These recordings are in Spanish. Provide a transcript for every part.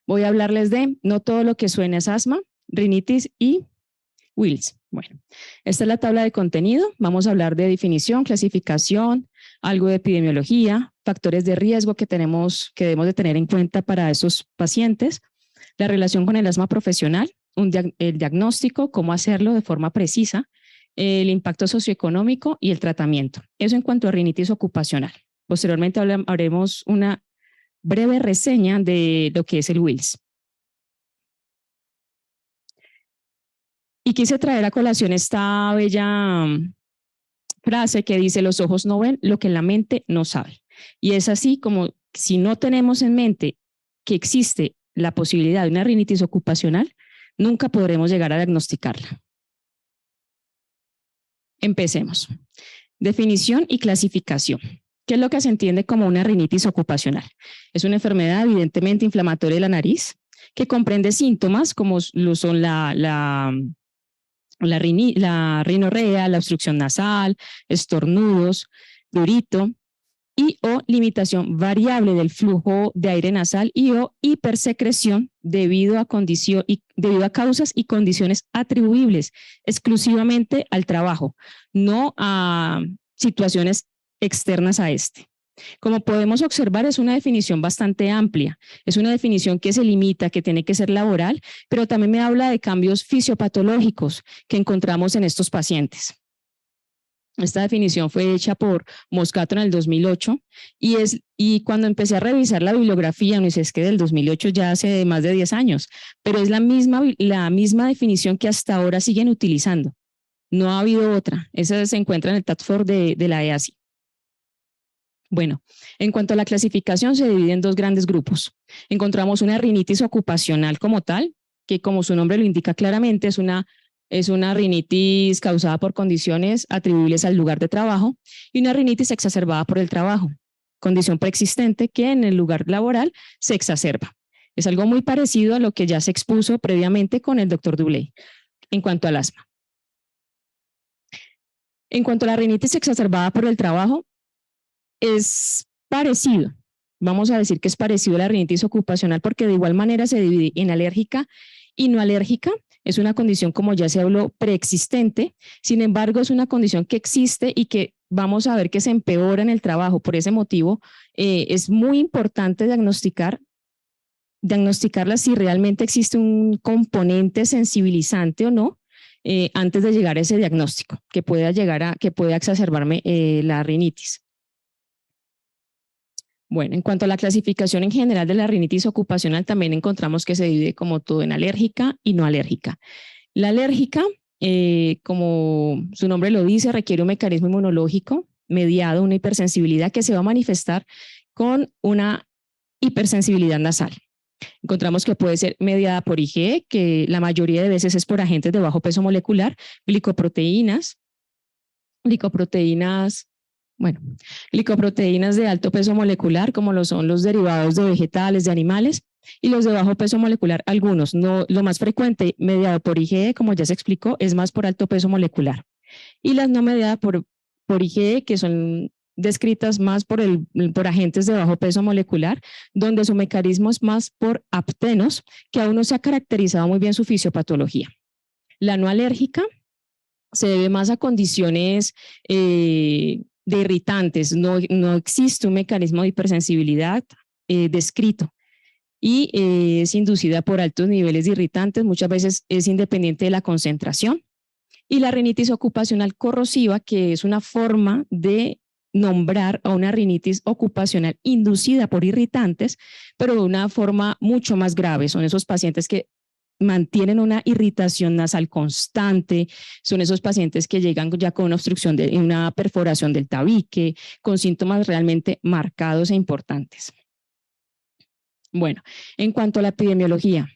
voy a hablarles de no todo lo que suena es asma, rinitis y Wills. Bueno, esta es la tabla de contenido. Vamos a hablar de definición, clasificación, algo de epidemiología, factores de riesgo que debemos de tener en cuenta para esos pacientes, la relación con el asma profesional, el diagnóstico, cómo hacerlo de forma precisa, el impacto socioeconómico y el tratamiento. Eso en cuanto a rinitis ocupacional. Posteriormente haremos una breve reseña de lo que es el Wills. Y quise traer a colación esta bella frase que dice: los ojos no ven lo que la mente no sabe. Y es así como si no tenemos en mente que existe la posibilidad de una rinitis ocupacional, nunca podremos llegar a diagnosticarla. Empecemos. Definición y clasificación. ¿Qué es lo que se entiende como una rinitis ocupacional? Es una enfermedad evidentemente inflamatoria de la nariz que comprende síntomas como lo son la rinorrea, la obstrucción nasal, estornudos, prurito y o limitación variable del flujo de aire nasal y o hipersecreción debido a causas y condiciones atribuibles exclusivamente al trabajo, no a situaciones externas a este. Como podemos observar, es una definición bastante amplia, es una definición que se limita, que tiene que ser laboral, pero también me habla de cambios fisiopatológicos que encontramos en estos pacientes. Esta definición fue hecha por Moscato en el 2008 y cuando empecé a revisar la bibliografía, no sé, es que del 2008 ya hace más de 10 años, pero es la misma definición que hasta ahora siguen utilizando. No ha habido otra, esa se encuentra en el TAT-4 de la EASI. Bueno, en cuanto a la clasificación, se divide en dos grandes grupos. Encontramos una rinitis ocupacional como tal, que como su nombre lo indica claramente, es una rinitis causada por condiciones atribuibles al lugar de trabajo, y una rinitis exacerbada por el trabajo, condición preexistente que en el lugar laboral se exacerba. Es algo muy parecido a lo que ya se expuso previamente con el doctor Dubley en cuanto al asma. En cuanto a la rinitis exacerbada por el trabajo, es parecido, vamos a decir que es parecido a la rinitis ocupacional porque de igual manera se divide en alérgica y no alérgica. Es una condición, como ya se habló, preexistente, sin embargo es una condición que existe y que vamos a ver que se empeora en el trabajo. Por ese motivo es muy importante diagnosticarla si realmente existe un componente sensibilizante o no, antes de llegar a ese diagnóstico que pueda exacerbarme la rinitis. Bueno, en cuanto a la clasificación en general de la rinitis ocupacional, también encontramos que se divide como todo en alérgica y no alérgica. La alérgica, como su nombre lo dice, requiere un mecanismo inmunológico mediado, una hipersensibilidad que se va a manifestar con una hipersensibilidad nasal. Encontramos que puede ser mediada por IgE, que la mayoría de veces es por agentes de bajo peso molecular, glicoproteínas de alto peso molecular, como lo son los derivados de vegetales, de animales, y los de bajo peso molecular, algunos. No, lo más frecuente, mediado por IgE, como ya se explicó, es más por alto peso molecular. Y las no mediadas por IgE, que son descritas más por agentes de bajo peso molecular, donde su mecanismo es más por aptenos, que aún no se ha caracterizado muy bien su fisiopatología. La no alérgica se debe más a condiciones de irritantes, no existe un mecanismo de hipersensibilidad descrito y es inducida por altos niveles de irritantes, muchas veces es independiente de la concentración. Y la rinitis ocupacional corrosiva, que es una forma de nombrar a una rinitis ocupacional inducida por irritantes, pero de una forma mucho más grave. Son esos pacientes que mantienen una irritación nasal constante, son esos pacientes que llegan ya con una obstrucción, una perforación del tabique, con síntomas realmente marcados e importantes. Bueno, en cuanto a la epidemiología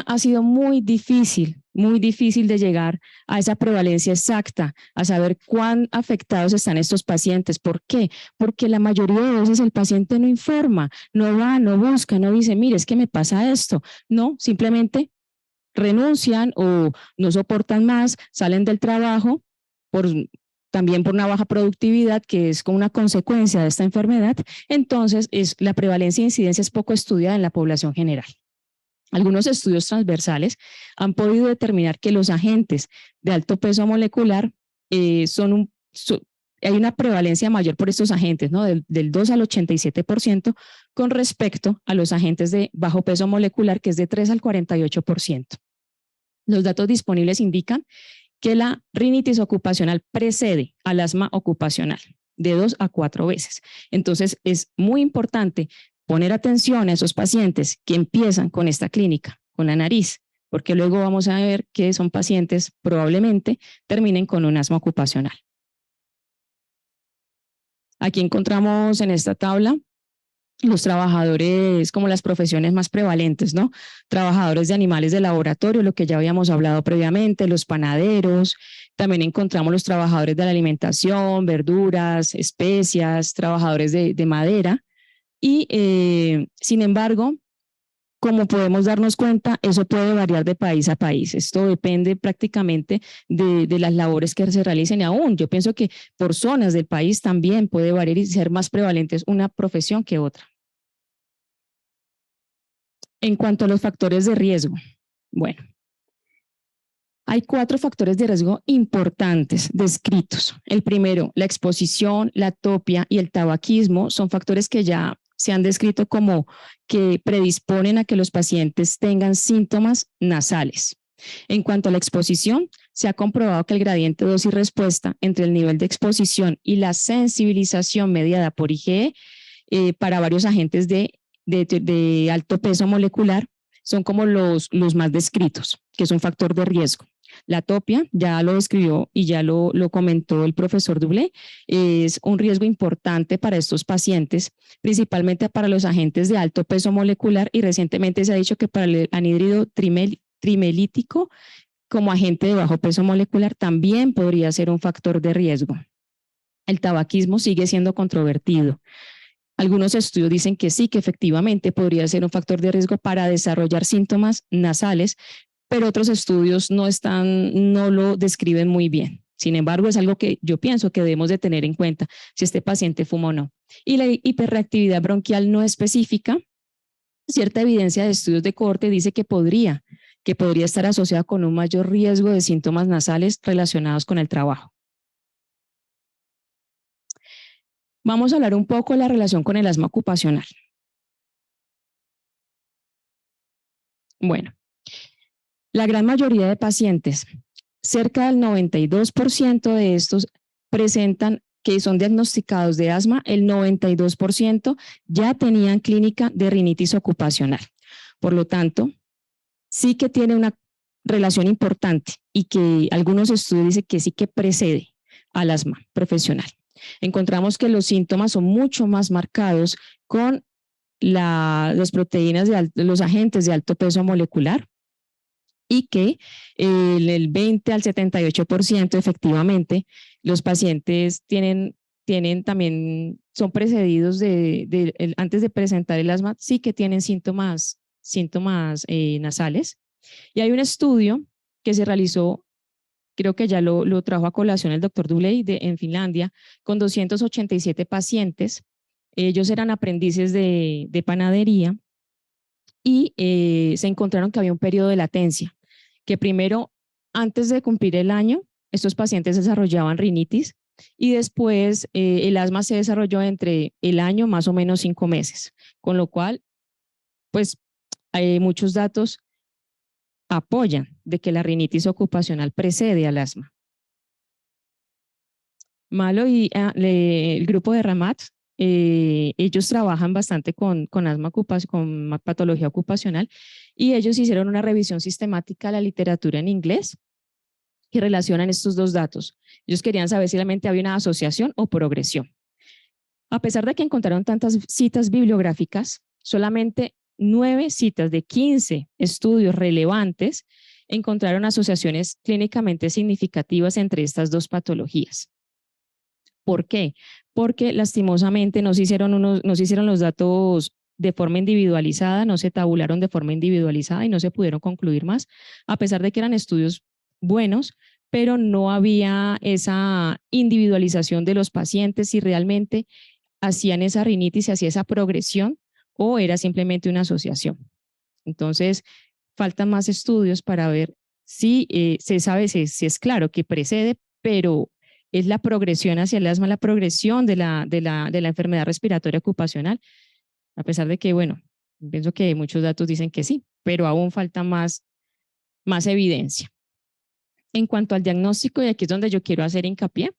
ha sido muy difícil de llegar a esa prevalencia exacta, a saber cuán afectados están estos pacientes. ¿Por qué? Porque la mayoría de veces el paciente no informa, no va, no busca, no dice, mire, es que me pasa esto. No, simplemente renuncian o no soportan más, salen del trabajo por también por una baja productividad, que es como una consecuencia de esta enfermedad. Entonces, la prevalencia e incidencia es poco estudiada en la población general. Algunos estudios transversales han podido determinar que los agentes de alto peso molecular hay una prevalencia mayor por estos agentes, ¿no? Del 2 al 87% con respecto a los agentes de bajo peso molecular, que es de 3 al 48%. Los datos disponibles indican que la rinitis ocupacional precede al asma ocupacional de 2 a 4 veces. Entonces, es muy importante poner atención a esos pacientes que empiezan con esta clínica, con la nariz, porque luego vamos a ver que son pacientes probablemente terminen con un asma ocupacional. Aquí encontramos en esta tabla los trabajadores como las profesiones más prevalentes, ¿no? Trabajadores de animales de laboratorio, lo que ya habíamos hablado previamente, los panaderos, también encontramos los trabajadores de la alimentación, verduras, especias, trabajadores de madera y sin embargo, como podemos darnos cuenta, eso puede variar de país a país. Esto depende prácticamente de las labores que se realicen. Y aún yo pienso que por zonas del país también puede variar y ser más prevalentes una profesión que otra. En cuanto a los factores de riesgo, bueno, hay 4 factores de riesgo importantes descritos. El primero, la exposición, la atopia y el tabaquismo son factores que ya se han descrito como que predisponen a que los pacientes tengan síntomas nasales. En cuanto a la exposición, se ha comprobado que el gradiente dosis-respuesta entre el nivel de exposición y la sensibilización mediada por IgE para varios agentes de alto peso molecular son como los más descritos, que es un factor de riesgo. La atopia, ya lo describió y ya lo comentó el profesor Dublé, es un riesgo importante para estos pacientes, principalmente para los agentes de alto peso molecular, y recientemente se ha dicho que para el anhídrido trimelítico como agente de bajo peso molecular también podría ser un factor de riesgo. El tabaquismo sigue siendo controvertido. Algunos estudios dicen que sí, que efectivamente podría ser un factor de riesgo para desarrollar síntomas nasales, pero otros estudios no lo describen muy bien. Sin embargo, es algo que yo pienso que debemos de tener en cuenta si este paciente fuma o no. Y la hiperreactividad bronquial no específica, cierta evidencia de estudios de cohorte dice que podría estar asociada con un mayor riesgo de síntomas nasales relacionados con el trabajo. Vamos a hablar un poco de la relación con el asma ocupacional. Bueno, la gran mayoría de pacientes, cerca del 92% de estos presentan que son diagnosticados de asma, el 92% ya tenían clínica de rinitis ocupacional. Por lo tanto, sí que tiene una relación importante y que algunos estudios dicen que sí que precede al asma profesional. Encontramos que los síntomas son mucho más marcados con las proteínas los agentes de alto peso molecular y que el 20 al 78% efectivamente los pacientes tienen también, son precedidos antes de presentar el asma, sí que tienen síntomas nasales. Y hay un estudio que se realizó, creo que ya lo trajo a colación el doctor Dublé en Finlandia, con 287 pacientes. Ellos eran aprendices de panadería y se encontraron que había un periodo de latencia, que primero, antes de cumplir el año, estos pacientes desarrollaban rinitis y después el asma se desarrolló entre el año más o menos 5 meses, con lo cual, pues, hay muchos datos apoyan de que la rinitis ocupacional precede al asma. Malo y el grupo de Ramat, ellos trabajan bastante con asma con patología ocupacional y ellos hicieron una revisión sistemática de la literatura en inglés que relacionan estos dos datos. Ellos querían saber si realmente había una asociación o progresión. A pesar de que encontraron tantas citas bibliográficas, solamente 9 citas de 15 estudios relevantes encontraron asociaciones clínicamente significativas entre estas dos patologías. ¿Por qué? Porque lastimosamente no se hicieron los datos de forma individualizada, no se tabularon de forma individualizada y no se pudieron concluir más, a pesar de que eran estudios buenos, pero no había esa individualización de los pacientes si realmente hacían esa rinitis, si hacía esa progresión o era simplemente una asociación. Entonces, faltan más estudios para ver si se sabe, si es claro que precede, pero es la progresión hacia el asma, la progresión de la enfermedad respiratoria ocupacional, a pesar de que, bueno, pienso que muchos datos dicen que sí, pero aún falta más evidencia. En cuanto al diagnóstico, y aquí es donde yo quiero hacer hincapié,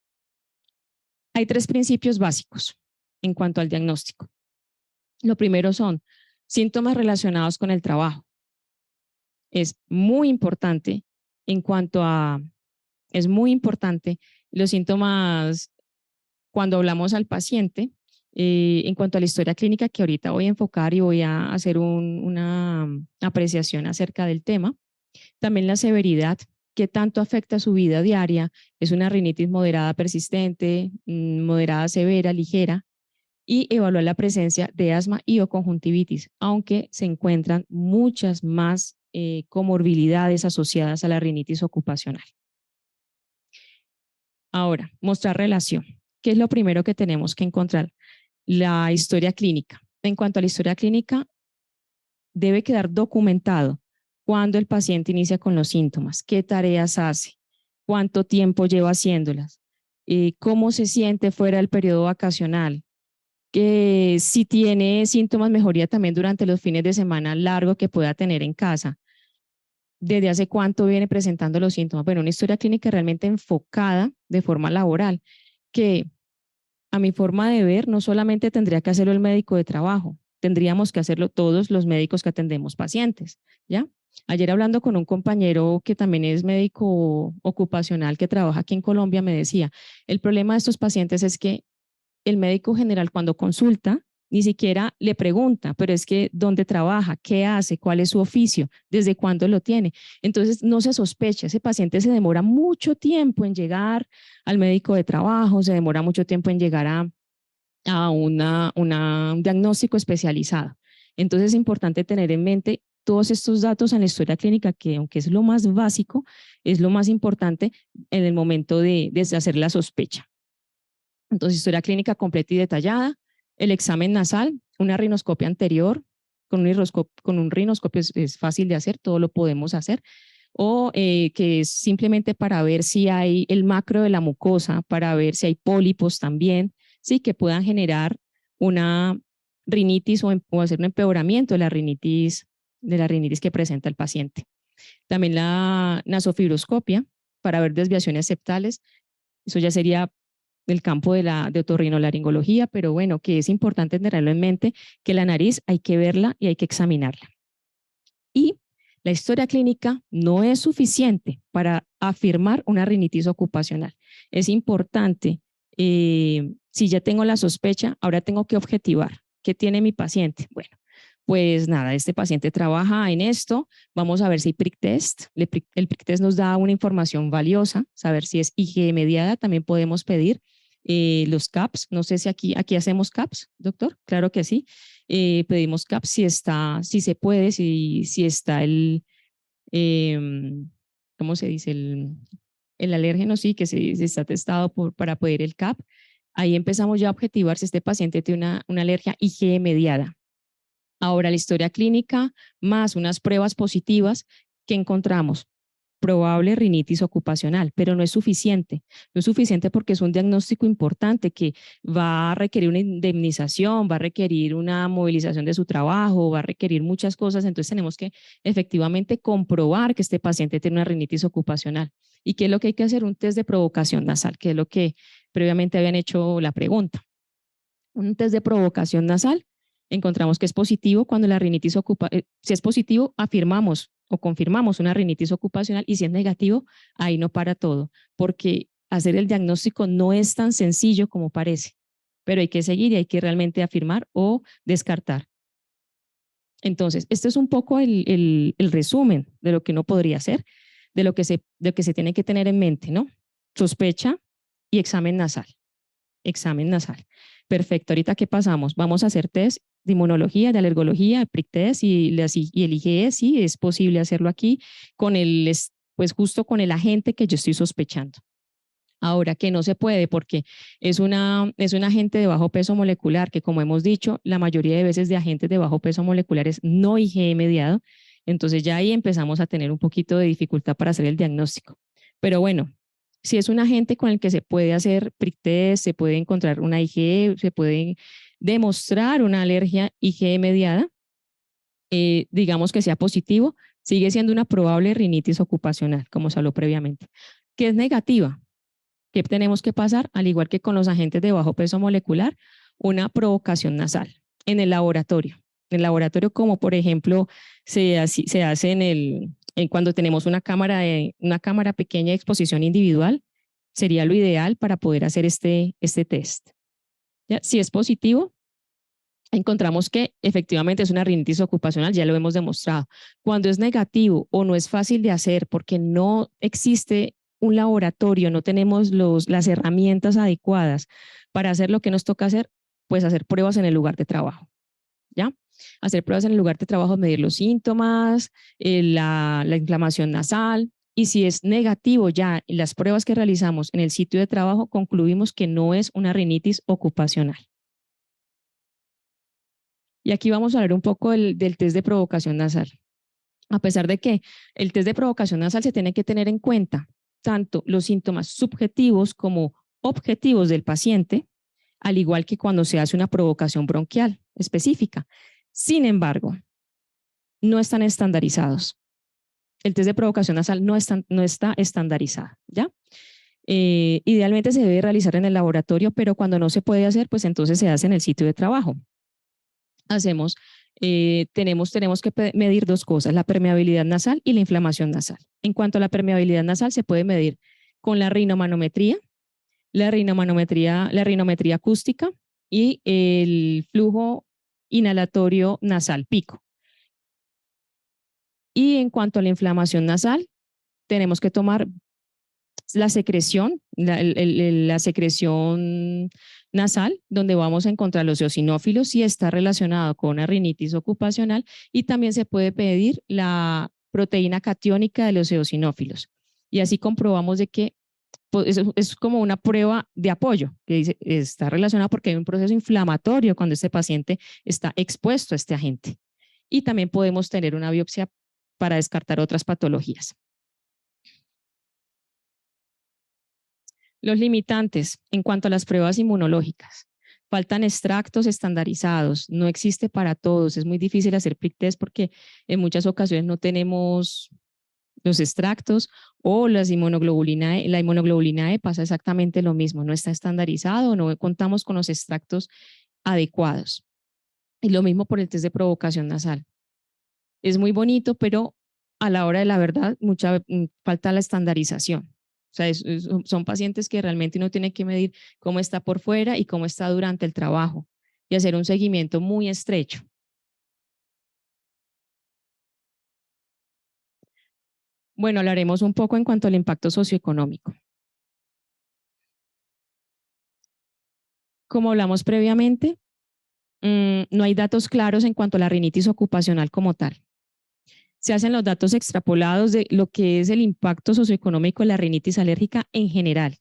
hay 3 principios básicos en cuanto al diagnóstico. Lo primero son síntomas relacionados con el trabajo. Es muy importante en cuanto a, es muy importante los síntomas cuando hablamos al paciente, en cuanto a la historia clínica que ahorita voy a enfocar y voy a hacer una apreciación acerca del tema. También la severidad, qué tanto afecta su vida diaria, es una rinitis moderada persistente, moderada severa, ligera, y evaluar la presencia de asma y o conjuntivitis, aunque se encuentran muchas más comorbilidades asociadas a la rinitis ocupacional. Ahora, mostrar relación. ¿Qué es lo primero que tenemos que encontrar? La historia clínica. En cuanto a la historia clínica, debe quedar documentado cuándo el paciente inicia con los síntomas, qué tareas hace, cuánto tiempo lleva haciéndolas, cómo se siente fuera del periodo vacacional, que si tiene síntomas, mejoría también durante los fines de semana largo que pueda tener en casa. ¿Desde hace cuánto viene presentando los síntomas? Bueno, una historia clínica realmente enfocada de forma laboral, que a mi forma de ver, no solamente tendría que hacerlo el médico de trabajo, tendríamos que hacerlo todos los médicos que atendemos pacientes, ¿ya? Ayer hablando con un compañero que también es médico ocupacional que trabaja aquí en Colombia, me decía, el problema de estos pacientes es que el médico general cuando consulta ni siquiera le pregunta, pero es que dónde trabaja, qué hace, cuál es su oficio, desde cuándo lo tiene. Entonces no se sospecha, ese paciente se demora mucho tiempo en llegar al médico de trabajo, se demora mucho tiempo en llegar a un diagnóstico especializado. Entonces es importante tener en mente todos estos datos en la historia clínica, que aunque es lo más básico, es lo más importante en el momento de hacer la sospecha. Entonces, historia clínica completa y detallada, el examen nasal, una rinoscopia anterior, con un rinoscopio es fácil de hacer, todo lo podemos hacer, o que es simplemente para ver si hay el macro de la mucosa, para ver si hay pólipos también, sí, que puedan generar una rinitis o hacer un empeoramiento de la rinitis que presenta el paciente. También la nasofibroscopia para ver desviaciones septales, eso ya sería del campo de otorrinolaringología, pero bueno, que es importante tenerlo en mente, que la nariz hay que verla y hay que examinarla. Y la historia clínica no es suficiente para afirmar una rinitis ocupacional. Es importante, si ya tengo la sospecha, ahora tengo que objetivar. ¿Qué tiene mi paciente? Bueno, pues nada, este paciente trabaja en esto, vamos a ver si hay prick test. El prick test nos da una información valiosa, saber si es IgE mediada, también podemos pedir los CAPS, no sé si aquí hacemos CAPS, doctor, claro que sí, pedimos CAPS si se puede, si está eh, ¿cómo se dice? El alérgeno, sí, que se está testado para poder el CAP. Ahí empezamos ya a objetivar si este paciente tiene una alergia IgE mediada. Ahora la historia clínica más unas pruebas positivas que encontramos. Probable rinitis ocupacional, pero no es suficiente. No es suficiente porque es un diagnóstico importante que va a requerir una indemnización, va a requerir una movilización de su trabajo, va a requerir muchas cosas. Entonces tenemos que efectivamente comprobar que este paciente tiene una rinitis ocupacional. ¿Y qué es lo que hay que hacer? Un test de provocación nasal, que es lo que previamente habían hecho la pregunta. Un test de provocación nasal, encontramos que es positivo cuando la rinitis si es positivo, afirmamos o confirmamos una rinitis ocupacional, y si es negativo, ahí no para todo, porque hacer el diagnóstico no es tan sencillo como parece, pero hay que seguir y hay que realmente afirmar o descartar. Entonces, este es un poco el resumen de lo que uno podría hacer, de lo que se tiene que tener en mente, ¿no? Sospecha y examen nasal. Examen nasal. Perfecto. Ahorita, ¿qué pasamos? Vamos a hacer test de inmunología, de alergología, prick test y el IgE, sí, es posible hacerlo aquí con el pues justo con el agente que yo estoy sospechando. Ahora, que no se puede porque es un agente de bajo peso molecular que, como hemos dicho, la mayoría de veces de agentes de bajo peso molecular es no IgE mediado, entonces ya ahí empezamos a tener un poquito de dificultad para hacer el diagnóstico. Pero bueno, si es un agente con el que se puede hacer prick test, se puede encontrar una IgE, se puede demostrar una alergia IgE mediada, digamos que sea positivo, sigue siendo una probable rinitis ocupacional, como se habló previamente, que es negativa. ¿Qué tenemos que pasar? Al igual que con los agentes de bajo peso molecular, una provocación nasal en el laboratorio. En el laboratorio, como por ejemplo se hace cuando tenemos una cámara pequeña de exposición individual, sería lo ideal para poder hacer este test. ¿Ya? Si es positivo, encontramos que efectivamente es una rinitis ocupacional, ya lo hemos demostrado. Cuando es negativo o no es fácil de hacer porque no existe un laboratorio, no tenemos las herramientas adecuadas para hacer lo que nos toca hacer, pues hacer pruebas en el lugar de trabajo, ¿ya? Hacer pruebas en el lugar de trabajo, medir los síntomas, la inflamación nasal, y si es negativo ya en las pruebas que realizamos en el sitio de trabajo, concluimos que no es una rinitis ocupacional. Y aquí vamos a hablar un poco del test de provocación nasal. A pesar de que el test de provocación nasal se tiene que tener en cuenta tanto los síntomas subjetivos como objetivos del paciente, al igual que cuando se hace una provocación bronquial específica. Sin embargo, no están estandarizados. El test de provocación nasal no está estandarizado, ¿ya? Idealmente se debe realizar en el laboratorio, pero cuando no se puede hacer, pues entonces se hace en el sitio de trabajo. Tenemos que medir dos cosas, la permeabilidad nasal y la inflamación nasal. En cuanto a la permeabilidad nasal, se puede medir con la rinomanometría, la rinometría acústica y el flujo inhalatorio nasal pico. Y en cuanto a la inflamación nasal, tenemos que tomar la secreción, la secreción nasal, donde vamos a encontrar los eosinófilos si está relacionado con una rinitis ocupacional, y también se puede pedir la proteína catiónica de los eosinófilos. Y así comprobamos de que pues, es como una prueba de apoyo, que dice, está relacionada porque hay un proceso inflamatorio cuando este paciente está expuesto a este agente. Y también podemos tener una biopsia para descartar otras patologías. Los limitantes en cuanto a las pruebas inmunológicas. Faltan extractos estandarizados, no existe para todos, es muy difícil hacer prick test porque en muchas ocasiones no tenemos los extractos o la inmunoglobulina E pasa exactamente lo mismo, no está estandarizado, no contamos con los extractos adecuados. Y lo mismo por el test de provocación nasal. Es muy bonito, pero a la hora de la verdad falta la estandarización. O sea, son pacientes que realmente uno tiene que medir cómo está por fuera y cómo está durante el trabajo y hacer un seguimiento muy estrecho. Bueno, hablaremos un poco en cuanto al impacto socioeconómico. Como hablamos previamente, no hay datos claros en cuanto a la rinitis ocupacional como tal. Se hacen los datos extrapolados de lo que es el impacto socioeconómico de la rinitis alérgica en general.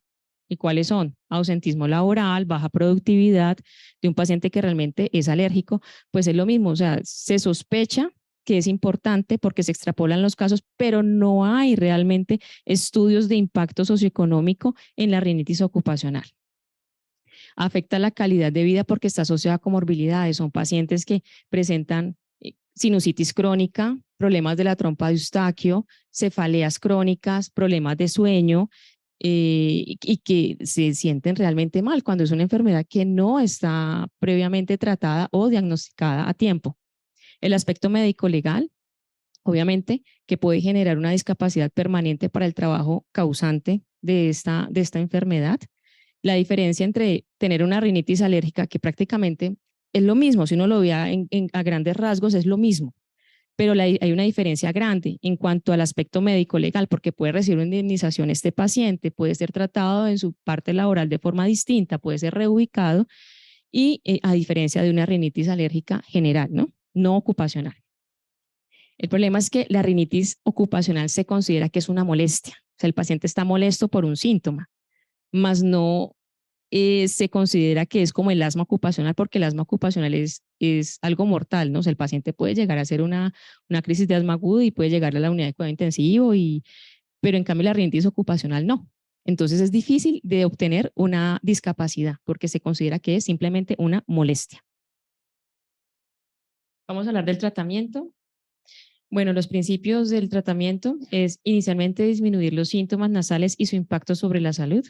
¿Y cuáles son? Ausentismo laboral, baja productividad de un paciente que realmente es alérgico, pues es lo mismo, o sea, se sospecha que es importante porque se extrapolan los casos, pero no hay realmente estudios de impacto socioeconómico en la rinitis ocupacional. Afecta la calidad de vida porque está asociada a comorbilidades, son pacientes que presentan sinusitis crónica, problemas de la trompa de Eustaquio, cefaleas crónicas, problemas de sueño, y que se sienten realmente mal cuando es una enfermedad que no está previamente tratada o diagnosticada a tiempo. El aspecto médico-legal, obviamente, que puede generar una discapacidad permanente para el trabajo causante de esta enfermedad. La diferencia entre tener una rinitis alérgica, que prácticamente es lo mismo, si uno lo ve a grandes rasgos, es lo mismo, pero hay una diferencia grande en cuanto al aspecto médico legal, porque puede recibir una indemnización este paciente, puede ser tratado en su parte laboral de forma distinta, puede ser reubicado, y a diferencia de una rinitis alérgica general, no ocupacional. El problema es que la rinitis ocupacional se considera que es una molestia. O sea, el paciente está molesto por un síntoma, más no se considera que es como el asma ocupacional, porque el asma ocupacional es algo mortal, ¿no? O sea, el paciente puede llegar a hacer una crisis de asma aguda y puede llegar a la unidad de cuidado intensivo, pero en cambio la rinitis ocupacional no. Entonces es difícil de obtener una discapacidad porque se considera que es simplemente una molestia. Vamos a hablar del tratamiento. Bueno, los principios del tratamiento es inicialmente disminuir los síntomas nasales y su impacto sobre la salud,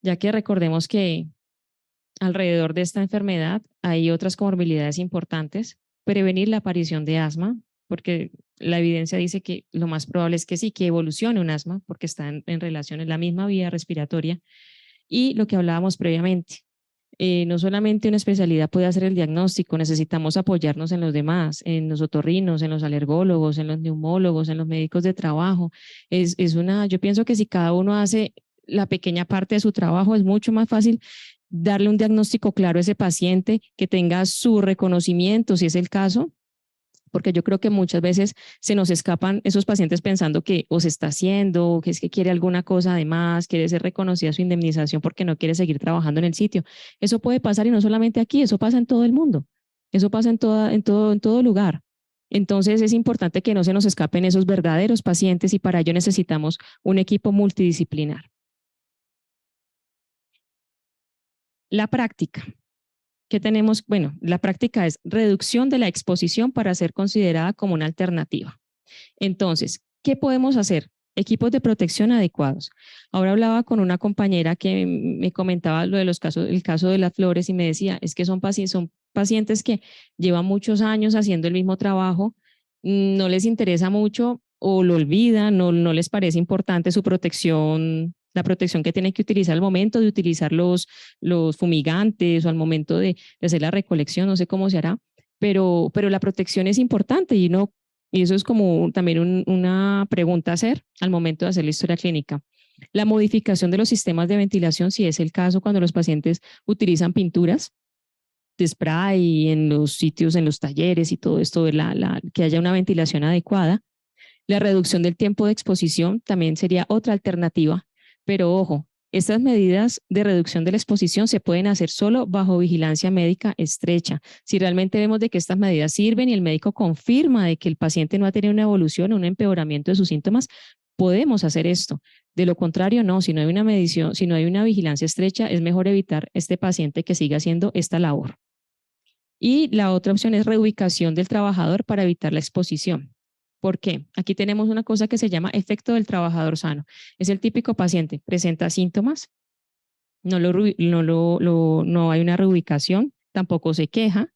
ya que recordemos que alrededor de esta enfermedad hay otras comorbilidades importantes, prevenir la aparición de asma, porque la evidencia dice que lo más probable es que sí, que evolucione un asma, porque está en relación en la misma vía respiratoria, y lo que hablábamos previamente. No solamente una especialidad puede hacer el diagnóstico, necesitamos apoyarnos en los demás, en los otorrinos, en los alergólogos, en los neumólogos, en los médicos de trabajo. Yo pienso que si cada uno hace la pequeña parte de su trabajo, es mucho más fácil darle un diagnóstico claro a ese paciente, que tenga su reconocimiento, si es el caso, porque yo creo que muchas veces se nos escapan esos pacientes pensando que o se está haciendo, que es que quiere alguna cosa además, quiere ser reconocida su indemnización porque no quiere seguir trabajando en el sitio. Eso puede pasar y no solamente aquí, eso pasa en todo el mundo, eso pasa en todo lugar. Entonces es importante que no se nos escapen esos verdaderos pacientes y para ello necesitamos un equipo multidisciplinar. La práctica. ¿Qué tenemos? Bueno, la práctica es reducción de la exposición para ser considerada como una alternativa. Entonces, ¿qué podemos hacer? Equipos de protección adecuados. Ahora hablaba con una compañera que me comentaba lo de los casos, el caso de las flores y me decía, es que son pacientes que llevan muchos años haciendo el mismo trabajo, no les interesa mucho o lo olvidan, no les parece importante su protección, la protección que tienen que utilizar al momento de utilizar los fumigantes o al momento de hacer la recolección, no sé cómo se hará, pero la protección es importante y eso es como también una pregunta a hacer al momento de hacer la historia clínica. La modificación de los sistemas de ventilación, si es el caso, cuando los pacientes utilizan pinturas de spray en los sitios, en los talleres y todo esto, que haya una ventilación adecuada. La reducción del tiempo de exposición también sería otra alternativa, pero ojo, estas medidas de reducción de la exposición se pueden hacer solo bajo vigilancia médica estrecha. Si realmente vemos de que estas medidas sirven y el médico confirma de que el paciente no ha tenido una evolución o un empeoramiento de sus síntomas, podemos hacer esto. De lo contrario, no, si no hay una medición, si no hay una vigilancia estrecha, es mejor evitar este paciente que siga haciendo esta labor. Y la otra opción es reubicación del trabajador para evitar la exposición. ¿Por qué? Aquí tenemos una cosa que se llama efecto del trabajador sano. Es el típico paciente, presenta síntomas, no hay una reubicación, tampoco se queja,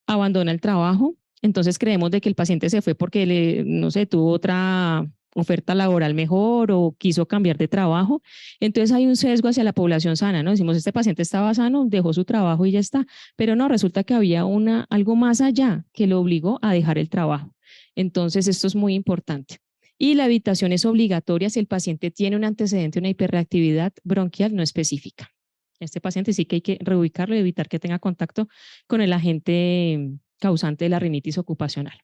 abandona el trabajo, entonces creemos de que el paciente se fue porque no sé, tuvo otra oferta laboral mejor o quiso cambiar de trabajo. Entonces hay un sesgo hacia la población sana, ¿no? Decimos, este paciente estaba sano, dejó su trabajo y ya está, pero no, resulta que había algo más allá que lo obligó a dejar el trabajo. Entonces esto es muy importante. Y la evitación es obligatoria si el paciente tiene un antecedente, una hiperreactividad bronquial no específica. Este paciente sí que hay que reubicarlo y evitar que tenga contacto con el agente causante de la rinitis ocupacional.